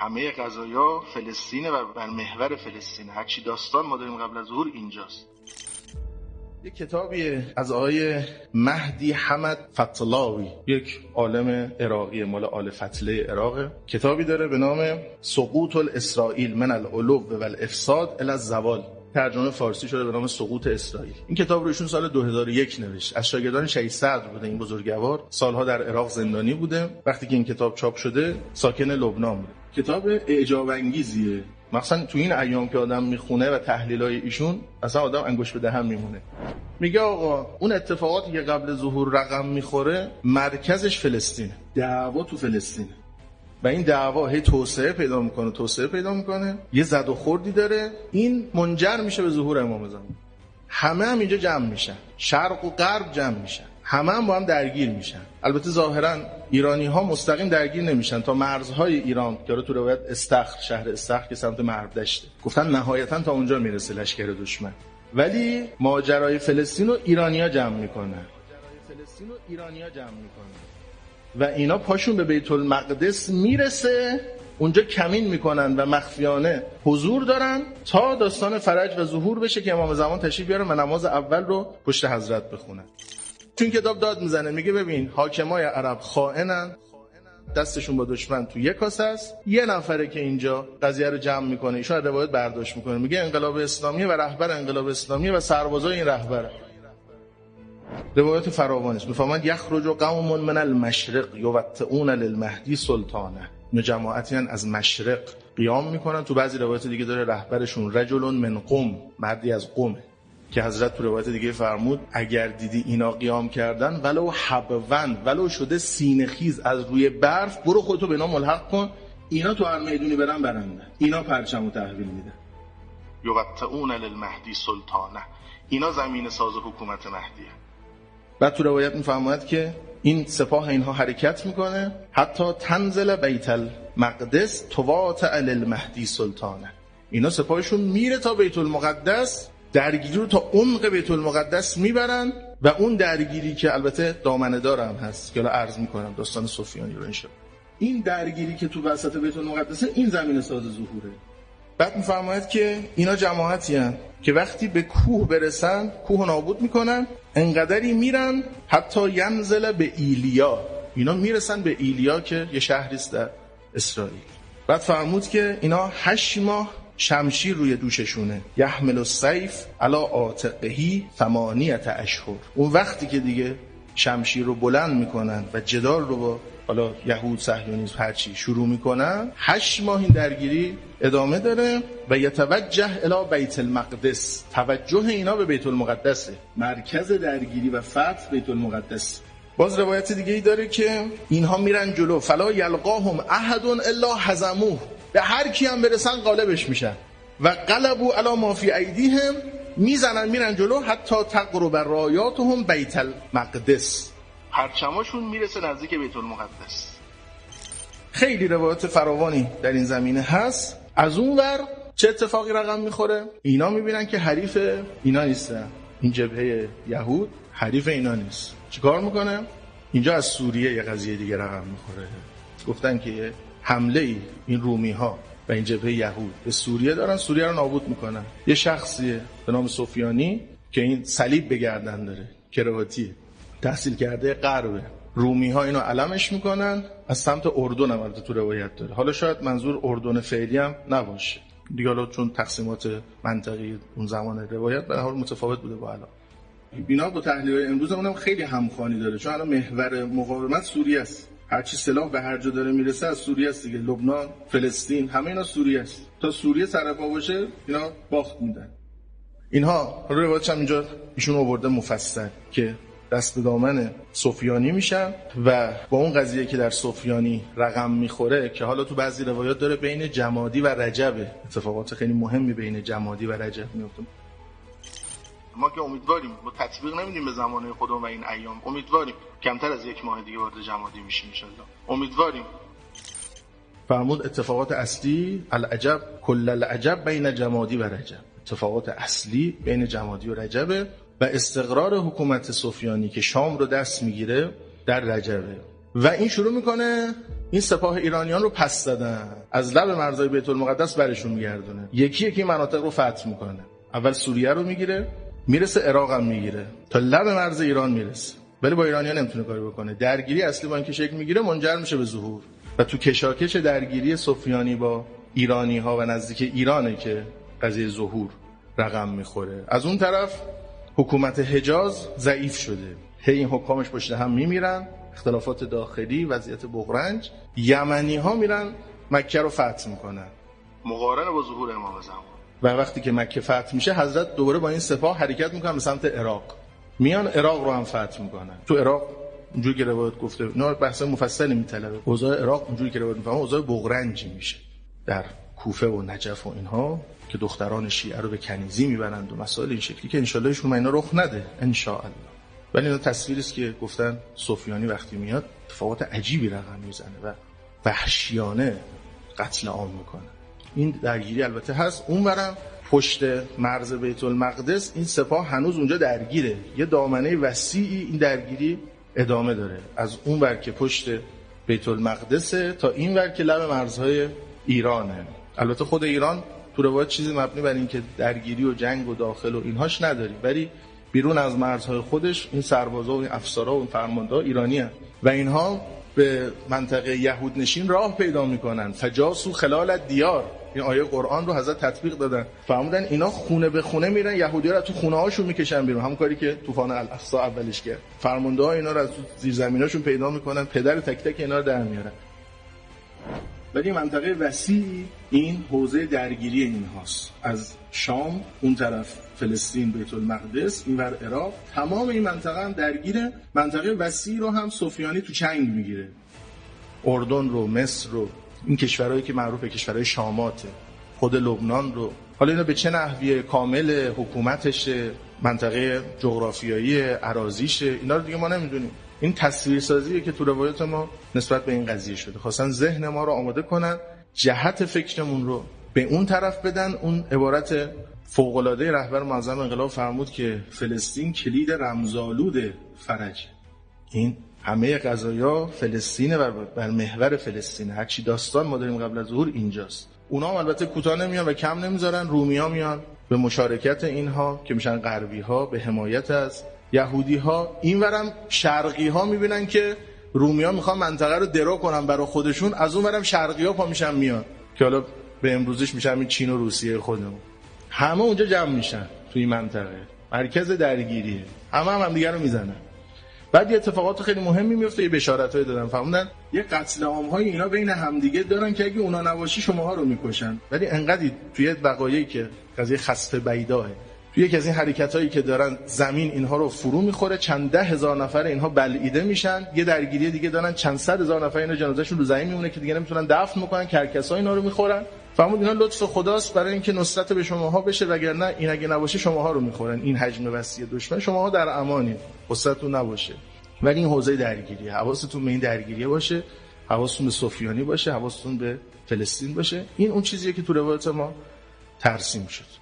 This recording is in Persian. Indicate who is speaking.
Speaker 1: همه قضایا فلسطینه و بر محور فلسطینه. هرچی داستان ما داریم قبل از ظهور اینجاست.
Speaker 2: یک کتابی از آقای مهدی حمد فتلاوی، یک عالم عراقی مال آل فتله عراقه، کتابی داره به نام سقوط الاسرائیل من العلو و الافساد الی الزوال، ترجمه فارسی شده به نام سقوط اسرائیل. این کتاب رو ایشون سال 2001 نوشت. از شاگردان شهید صدر بوده. این بزرگوار سالها در عراق زندانی بوده. وقتی که این کتاب چاپ شده ساکن لبنان بوده. کتاب اعجاب انگیزیه، مثلا تو این ایام که آدم میخونه و تحلیلای ایشون اصلا آدم انگوش به دهن میمونه. میگه آقا اون اتفاقاتی که قبل ظهور رقم میخوره مرکزش فلسطینه، دعوا تو فلسطینه و این دعوا هی توسعه پیدا میکنه، یه زد و خوردی داره، این منجر میشه به ظهور امام زمان. همه هم اینجا جمع میشن، شرق و غرب جمع میشن، همه هم با هم درگیر میشن. البته ظاهرا ایرانی ها مستقیم درگیر نمیشن تا مرزهای ایران که تو روایت استخر، شهر استخر که سمت مرو دشته، گفتن نهایتا تا اونجا میرسه لشکر دشمن. ولی ماجرای فلسطین رو ایرانیا جمع میکنن و اینا پاشون به بیت المقدس میرسه، اونجا کمین میکنن و مخفیانه حضور دارن تا داستان فرج و ظهور بشه که امام زمان تشریف بیارن و نماز اول رو پشت حضرت بخونن. تو این کتاب داد میزنه، میگه ببین حاکمای عرب خائنن، دستشون با دشمن تو یک کاسه است. یه نفره که اینجا قضیه رو جمع میکنه، ایشون روایت برداشت میکنه، میگه انقلاب اسلامی و رهبر انقلاب اسلامی و سربازای این رهبر. روایت فراوان است. میفهمند یخرج قوم من المشرق یوطئون للمهدی سلطانه. این جماعتی از مشرق قیام میکنن. تو بعضی روایت دیگه داره رهبرشون رجل من قم، مردی از قم، که حضرت تو روایت دیگه فرمود اگر دیدی اینا قیام کردن ولو حبون، ولو شده سینه خیز از روی برف، برو خودتو به اینا ملحق کن، اینا تو هر میدونی برن، اینا پرچمو تحویل میدن.
Speaker 1: یوطئون للمهدی سلطانه، اینا زمین ساز حکومت مهدیه.
Speaker 2: بعد تو روایت میفرماید که این سپاه اینها حرکت میکنه حتی تنزل بیت المقدس تواطئ للمهدی سلطانه. اینا سپاهشون میره تا بیت المقدس، درگیری رو تا عمق بیت المقدس میبرن و اون درگیری که البته دامنه دار هم هست که الان عرض میکنم داستان سفیانی رو انشاءالله، این درگیری که تو وسط بیت المقدسه این زمین ساز ظهوره. بعد میفرماید که اینا جماعتی هستند که وقتی به کوه برسن کوه نابود میکنن، انقدری میرن حتی ینزل به ایلیا، اینا میرسن به ایلیا که یه شهری است در اسرائیل. بعد فرمود که اینا 8 ماه شمشیر روی دوششونه، یحمل السیف علی عاتقه 8 اشهر. اون وقتی که دیگه شمشیر رو بلند میکنن و جدال رو با حالا یهود صهیونیسم هرچی شروع میکنن، 8 ماه این درگیری ادامه داره و یتوجه الی بیت المقدس، توجه اینا به بیت المقدسه، مرکز درگیری و فتح بیت المقدس. باز روایت دیگه ای داره که اینها میرن جلو، فلا یلقاهم احد الا هزموه، به هر کی هم برسن غالبش میشن و قلبوا علی ما فی ایدیهم، میزنن میرن جلو حتی تقرب رایاتهم بیت المقدس،
Speaker 1: پرچماشون میرسه نزدیک بیت المقدس.
Speaker 2: خیلی روایت فراوانی در این زمینه هست. از اون ور چه اتفاقی رقم میخوره؟ اینا میبینن که حریف اینا نیستن، این جبهه یهود حریف اینا نیست. چیکار میکنه؟ اینجا از سوریه یه قضیه دیگه رقم میخوره. گفتن که یه حمله این رومی ها و این جبهه یهود به سوریه دارن، سوریه رو نابود میکنن. یه شخصیه به نام سفیانی که این صلیب به گردن داره، کراواتیه، تحصیل کرده غربه، رومی ها اینو علمش میکنن، از سمت اردن هم تو روایت داره. حالا شاید منظور اردن فعلی هم نباشه دیگه، حالا چون تقسیمات منطقی اون زمان روایت به هر حال متفاوت بوده با الان. بینا با تحلیل امروز اونم خیلی همخوانی داره، چون الان محور مقاومت سوریه است. هر چی سلاح به هر جا داره میرسه از سوریه است دیگه، لبنان، فلسطین، همه اینا سوریه است. تا سوریه سرپا باشه اینا باخت میدن. اینها روایتش هم اینجا ایشون آورده مفصل که دست به دامن سفیانی میشن و با اون قضیه که در سفیانی رقم میخوره که حالا تو بعضی روایات داره بین جمادی و رجب اتفاقات خیلی مهمی بین جمادی و رجب میفته.
Speaker 1: ما که امیدواریم، ما تطبیق نمیدیم به زمانه خودمون و این ایام، امیدواریم کمتر از 1 ماه دیگه وارد جمادی میشیم ان شاءالله، امیدواریم.
Speaker 2: فرمود اتفاقات اصلی العجب کل العجب بین جمادی و رجب، اتفاقات اصلی بین جمادی و رجبه و استقرار حکومت سفیانی که شام رو دست میگیره در رجبه و این شروع میکنه این سپاه ایرانیان رو پس دادن، از لب مرزهای بیت المقدس برشون میگردونه، یکی یکی مناطق رو فتح میکنه. اول سوریه رو میگیره، میرسه عراق هم میگیره، تا لب مرز ایران میرسه، ولی با ایرانیان نمیتونه کاری بکنه. درگیری اصلی با اینکه شکل میگیره منجر میشه به ظهور و تو کشاکش درگیری سفیانی با ایرانی ها و نزدیک ایرانه که قضیه ظهور رقم میخوره. از اون طرف حکومت حجاز ضعیف شده، هی این حکامش پشت هم میمیرن، اختلافات داخلی، وضعیت بغرنج. یمنی ها میرن مکه رو فتح میکنن
Speaker 1: مقارن با ظهور امام زمان.
Speaker 2: و وقتی که مکه فتح میشه حضرت دوباره با این سپاه حرکت میکنن به سمت عراق، میان عراق رو هم فتح میکنن. تو عراق اونجوری که روایت گفته، اینا بحث مفصلی میطلبه، اوضاع عراق اونجوری که روایت میفهمه اوضاع بغرنجی میشه. در کوفه و نجف و اینها که دختران شیعه رو به کنیزی میبرند و مسائل این شکلی که انشالله ایشون اینا رخ نده انشاءالله. ولی اینا تصویری است که گفتن سفیانی وقتی میاد اتفاقات عجیبی رقم میزنه و وحشیانه قتل عام میکنه. این درگیری البته هست. اونورم پشت مرز بیت المقدس این سپاه هنوز اونجا درگیره، یه دامنه وسیعی این درگیری ادامه داره، از اون ور که پشت بیت المقدس تا این ور که لب مرزهای ایرانه. البته خود ایران تو روایت چیزی مبنی بر این که درگیری و جنگ و داخل و اینهاش نداری، ولی بیرون از مرزهای خودش این سربازا و این افسرا و این فرمانده‌ها ایرانی هستند و اینها به منطقه یهود نشین راه پیدا میکنن. فجاسو خلال الدیار، این آیه قرآن رو حضرت تطبیق دادن، فرمودن اینا خونه به خونه میرن، یهودی‌ها رو تو خونه هاشون میکشن بیرون، همون کاری که طوفان الاقصی اولش کرد. فرمانده ها اینا رو از زیر زمیناشون پیدا میکنن، پدر تک تک اینا رو در میارن. ولی منطقه وسیع این حوزه درگیری اینهاست، از شام اون طرف فلسطین بیت المقدس اینور عراق، تمام این منطقه هم درگیره. منطقه وسیع رو هم سفیانی تو چنگ میگیره، اردن رو، مصر رو، این کشورهایی که معروفه کشورهای شاماته، خود لبنان رو. حالا اینا به چه نحویه کامل حکومتشه، منطقه جغرافیایی اراضیشه، اینا رو دیگه ما نمیدونیم. این تصویرسازیه که تو روایت ما نسبت به این قضیه شده، خواستن ذهن ما رو آماده کنن، جهت فکرمون رو به اون طرف بدن. اون عبارت فوق‌العاده رهبر معظم انقلاب فرمود که فلسطین کلید رمزآلود فرج. این همه قضایا فلسطینه و بر محور فلسطینه، هر چی داستان ما داریم قبل از ظهور اینجاست. اونا هم البته کوتاه نمیان و کم نمیذارن، رومی‌ها میان به مشارکت اینها که میشن غربی‌ها، به حمایت از یهودی‌ها. اینورم شرقی‌ها میبینن که رومی‌ها میخوان منطقه رو درو کنن برای خودشون، از اونورم شرقی‌ها پا میشن میان، که حالا به امروزش میشن این چین و روسیه خودمون. همه اونجا جمع میشن توی این منطقه، مرکز درگیریه، هم دیگه رو میزنن. بعد یه اتفاقات خیلی مهمی میفته، یه بشارتایی دادن، فهمیدن یه قتل عام‌های اینا بین همدیگه دارن که اگه اونا نباشی شماها رو میکشن. ولی انقدی توی وقایعی که قضیه خسف بیداه، توی یکی از این حرکتایی که دارن زمین اینها رو فرو میخوره، چند ده هزار نفر اینها بلعیده میشن. یه درگیری دیگه دارن، چند صد هزار نفر اینا جنازه‌شون رو زمین میمونه که دیگه نمیتونن دفن بکنن، کرکس‌ها اینا رو میخورن. فهمید اینا لطف خداست برای اینکه نصرت به شماها بشه، وگرنه این اگه نباشه شماها رو میخورن، این حجم وسیع دشمن، شماها در امانی، قصتون نباشه. ولی این حوزه درگیریه، حواستون به این درگیریه باشه، حواستون به سفیانی باشه، حواستون به فلسطین باشه. این اون چیزیه که تو روایت ما ترسیم شد.